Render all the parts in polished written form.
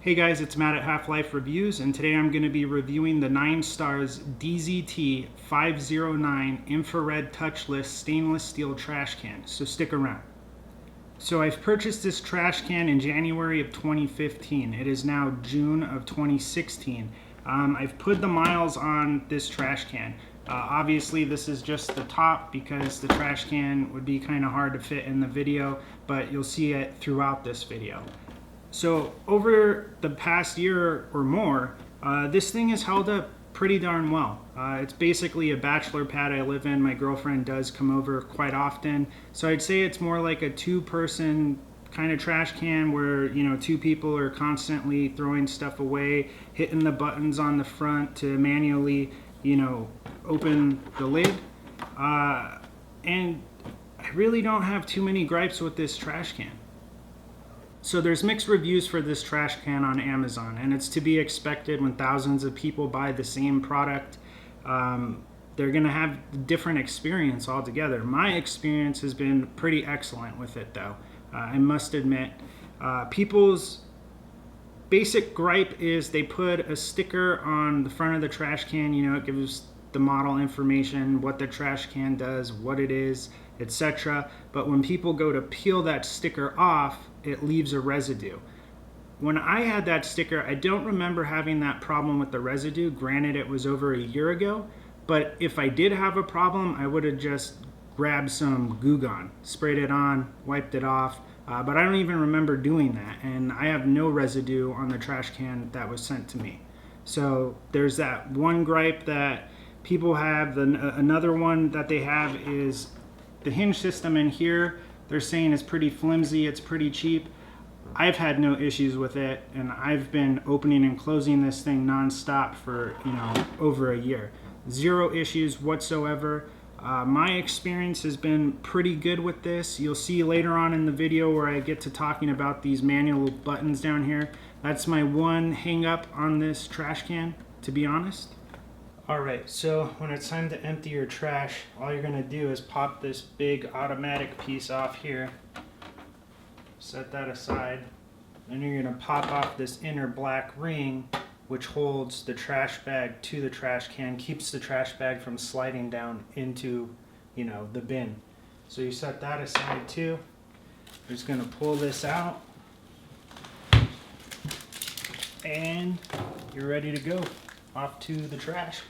Hey guys, it's Matt at Half-Life Reviews, and today I'm going to be reviewing the 9 Stars DZT-50-9 infrared touchless stainless steel trash can, so stick around. So I've purchased this trash can in January of 2015. It is now June of 2016. I've put the miles on this trash can. Obviously this is just the top because the trash can would be kind of hard to fit in the video, but you'll see it throughout this video. So over the past year or more, this thing has held up pretty darn well. It's basically a bachelor pad I live in. My girlfriend does come over quite often. So I'd say it's more like a two-person kind of trash can where, you know, two people are constantly throwing stuff away, hitting the buttons on the front to manually, you know, open the lid. And I really don't have too many gripes with this trash can. So there's mixed reviews for this trash can on Amazon, and it's to be expected when thousands of people buy the same product. They're gonna have a different experience altogether. My experience has been pretty excellent with it though, I must admit. People's basic gripe is they put a sticker on the front of the trash can. You know, it gives the model information, what the trash can does, what it is, etc. But when people go to peel that sticker off, it leaves a residue. When I had that sticker, I don't remember having that problem with the residue. Granted, it was over a year ago, but if I did have a problem, I would have just grabbed some Goo Gone, sprayed it on, wiped it off, but I don't even remember doing that, and I have no residue on the trash can that was sent to me. So there's that one gripe that people have. Another one that they have is the hinge system in here. They're saying it's pretty flimsy, it's pretty cheap. I've had no issues with it, and I've been opening and closing this thing non-stop for, you know, over a year. Zero issues whatsoever. My experience has been pretty good with this. You'll see later on in the video where I get to talking about these manual buttons down here. That's my one hang up on this trash can, to be honest. Alright, so when it's time to empty your trash, all you're going to do is pop this big automatic piece off here, set that aside, then you're going to pop off this inner black ring which holds the trash bag to the trash can, keeps the trash bag from sliding down into, you know, the bin. So you set that aside too. You're just going to pull this out and you're ready to go off to the trash.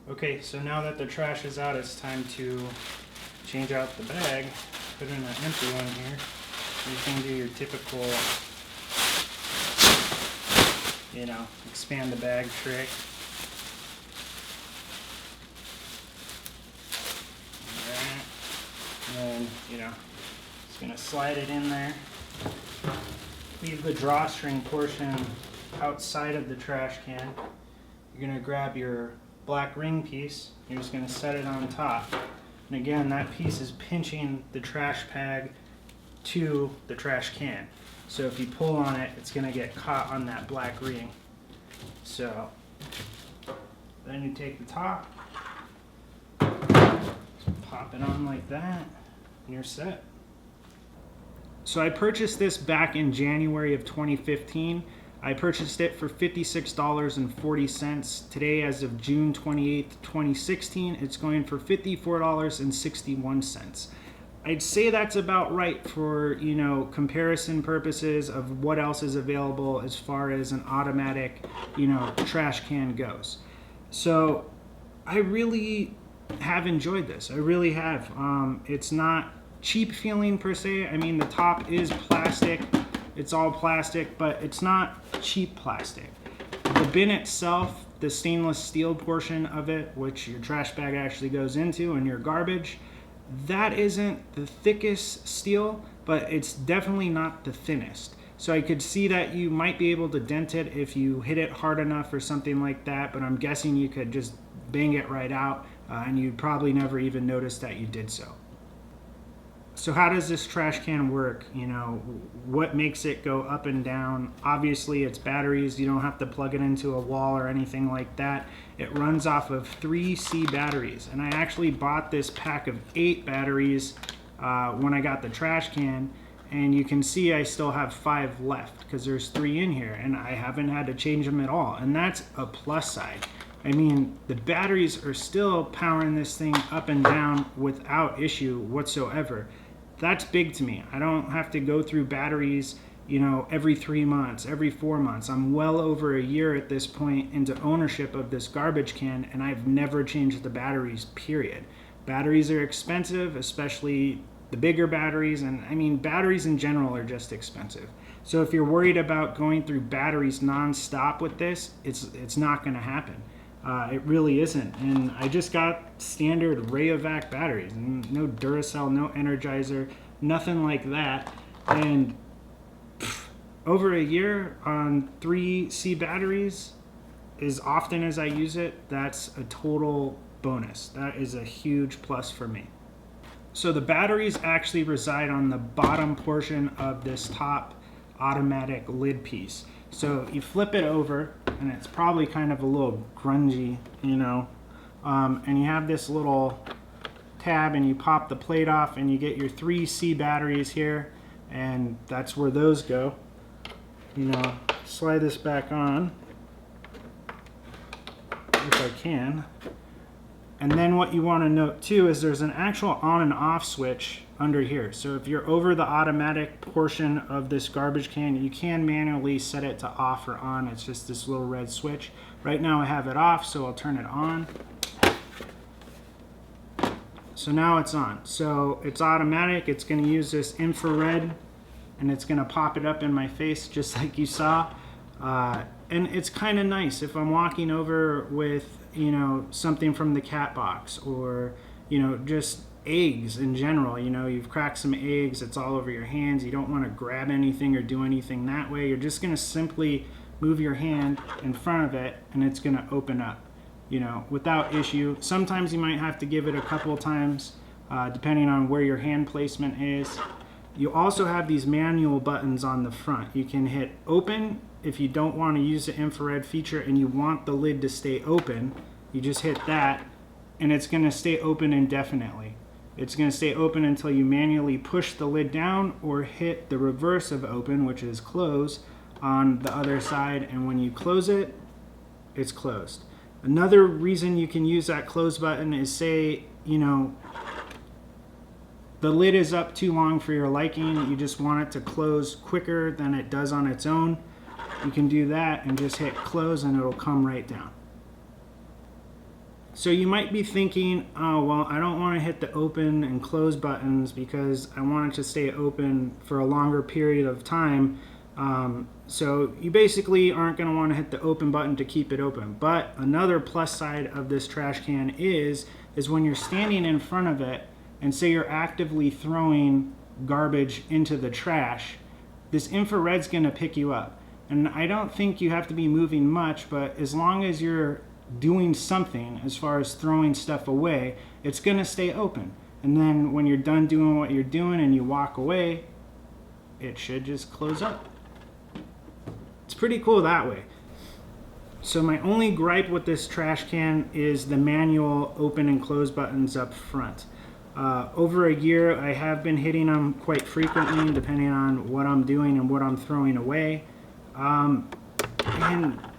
Okay, so now that the trash is out, it's time to change out the bag. Put in an empty one here. You can do your typical, you know, expand the bag trick. Alright. And then, you know, just gonna slide it in there. Leave the drawstring portion outside of the trash can. You're gonna grab your black ring piece, you're just going to set it on top, and again that piece is pinching the trash bag to the trash can, so if you pull on it, it's going to get caught on that black ring. So then you take the top, pop it on like that, and you're set. So I purchased this back in January of 2015. I purchased it for $56.40. Today, as of June 28th, 2016, it's going for $54.61. I'd say that's about right for, you know, comparison purposes of what else is available as far as an automatic, you know, trash can goes. So I really have enjoyed this. I really have. It's not cheap feeling per se. I mean, the top is plastic. It's all plastic, but it's not cheap plastic. The bin itself, the stainless steel portion of it, which your trash bag actually goes into and your garbage, that isn't the thickest steel, but it's definitely not the thinnest. So I could see that you might be able to dent it if you hit it hard enough or something like that, but I'm guessing you could just bang it right out and you'd probably never even notice that you did so. So how does this trash can work? You know, what makes it go up and down? Obviously it's batteries. You don't have to plug it into a wall or anything like that. It runs off of 3C batteries, and I actually bought this pack of 8 batteries when I got the trash can, and you can see I still have 5 left because there's 3 in here and I haven't had to change them at all, and that's a plus side. I mean, the batteries are still powering this thing up and down without issue whatsoever. That's big to me. I don't have to go through batteries, you know, every 3 months, every 4 months. I'm well over a year at this point into ownership of this garbage can, and I've never changed the batteries, period. Batteries are expensive, especially the bigger batteries, and I mean, batteries in general are just expensive. So if you're worried about going through batteries non-stop with this, it's not going to happen. It really isn't. And I just got standard Rayovac batteries, no Duracell, no Energizer, nothing like that. And over a year on 3C batteries, as often as I use it, that's a total bonus. That is a huge plus for me. So the batteries actually reside on the bottom portion of this top automatic lid piece. So you flip it over, and it's probably kind of a little grungy, you know, and you have this little tab, and you pop the plate off, and you get your 3C batteries here, and that's where those go. You know, slide this back on if I can. And then what you want to note too is there's an actual on and off switch under here. So if you're over the automatic portion of this garbage can, you can manually set it to off or on. It's just this little red switch. Right now I have it off, so I'll turn it on. So now it's on. So it's automatic. It's going to use this infrared, and it's going to pop it up in my face just like you saw. And it's kind of nice if I'm walking over with, you know, something from the cat box, or, you know, just eggs in general. You know, you've cracked some eggs, it's all over your hands, you don't want to grab anything or do anything that way. You're just going to simply move your hand in front of it, and it's going to open up, you know, without issue. Sometimes you might have to give it a couple of times, depending on where your hand placement is. You also have these manual buttons on the front. You can hit open if you don't want to use the infrared feature and you want the lid to stay open. You just hit that, and it's going to stay open indefinitely. It's going to stay open until you manually push the lid down or hit the reverse of open, which is close, on the other side, and when you close it, it's closed. Another reason you can use that close button is, say, you know, the lid is up too long for your liking, you just want it to close quicker than it does on its own. You can do that and just hit close, and it'll come right down. So you might be thinking, oh, well, I don't want to hit the open and close buttons because I want it to stay open for a longer period of time. So you basically aren't going to want to hit the open button to keep it open. But another plus side of this trash can is when you're standing in front of it and say you're actively throwing garbage into the trash, this infrared's going to pick you up. And I don't think you have to be moving much, but as long as you're doing something as far as throwing stuff away, it's going to stay open. And then when you're done doing what you're doing and you walk away, it should just close up. It's pretty cool that way. So my only gripe with this trash can is the manual open and close buttons up front. Over a year, I have been hitting them quite frequently, depending on what I'm doing and what I'm throwing away. And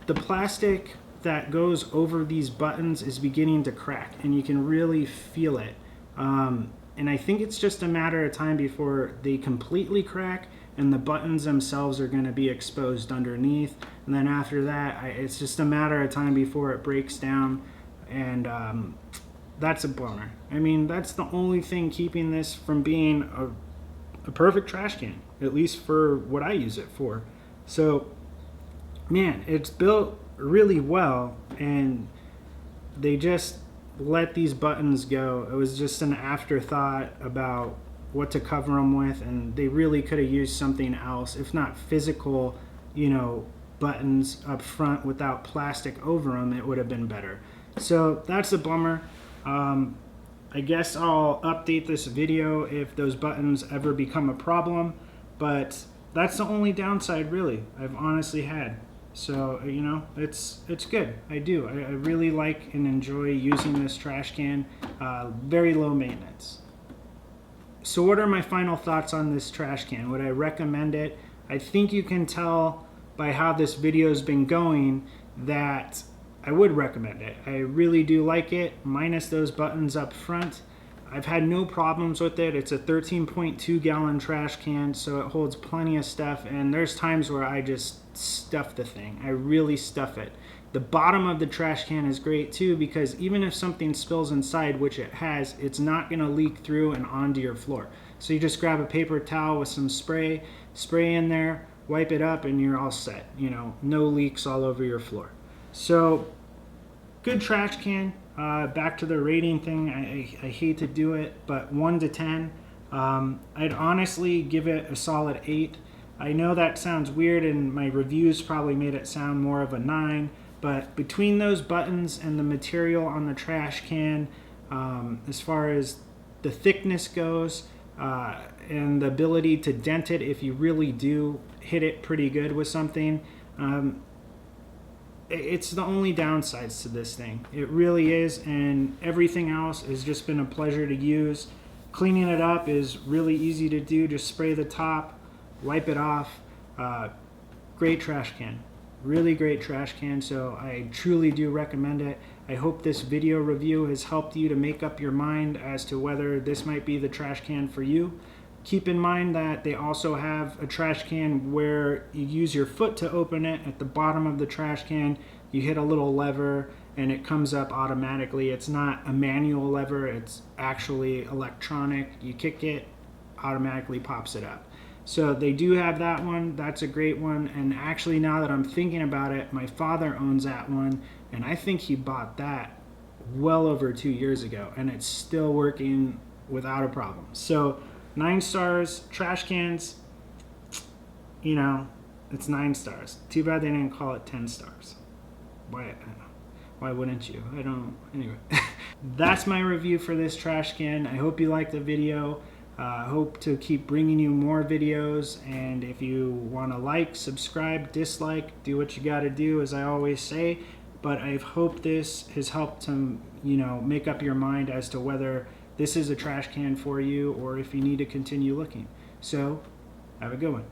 the plastic that goes over these buttons is beginning to crack, and you can really feel it. And I think it's just a matter of time before they completely crack and the buttons themselves are going to be exposed underneath. And then after that, it's just a matter of time before it breaks down, and that's a bummer. I mean, that's the only thing keeping this from being a perfect trash can, at least for what I use it for. So, man, it's built really well, and they just let these buttons go. It was just an afterthought about what to cover them with, and they really could have used something else, if not physical, you know, buttons up front without plastic over them. It would have been better. So that's a bummer. I guess I'll update this video if those buttons ever become a problem, but that's the only downside really I've honestly had. So, you know, it's good. I do. I really like and enjoy using this trash can. Very low maintenance. So what are my final thoughts on this trash can? Would I recommend it? I think you can tell by how this video's been going that I would recommend it. I really do like it, minus those buttons up front. I've had no problems with it. It's a 13.2 gallon trash can, so it holds plenty of stuff, and there's times where I just stuff the thing. I really stuff it. The bottom of the trash can is great too, because even if something spills inside, which it has, it's not gonna leak through and onto your floor. So you just grab a paper towel with some spray in there, wipe it up, and you're all set. You know, no leaks all over your floor. So, good trash can. Back to the rating thing, I hate to do it, but 1 to 10, I'd honestly give it a solid 8. I know that sounds weird, and my reviews probably made it sound more of a 9, but between those buttons and the material on the trash can, as far as the thickness goes, and the ability to dent it if you really do hit it pretty good with something, it's the only downsides to this thing. It really is, and everything else has just been a pleasure to use. Cleaning it up is really easy to do. Just spray the top, wipe it off. Great trash can. Really great trash can, so I truly do recommend it. I hope this video review has helped you to make up your mind as to whether this might be the trash can for you. Keep in mind that they also have a trash can where you use your foot to open it. At the bottom of the trash can, you hit a little lever and it comes up automatically. It's not a manual lever, it's actually electronic. You kick it, automatically pops it up. So they do have that one. That's a great one. And actually, now that I'm thinking about it, my father owns that one, and I think he bought that well over 2 years ago, and it's still working without a problem. So 9 stars, trash cans, you know, it's 9 stars. Too bad they didn't call it 10 stars. Why wouldn't you? I don't, anyway. That's my review for this trash can. I hope you liked the video. I hope to keep bringing you more videos, and if you want to like, subscribe, dislike, do what you got to do, as I always say. But I hope this has helped to, you know, make up your mind as to whether this is a trash can for you or if you need to continue looking. So, have a good one.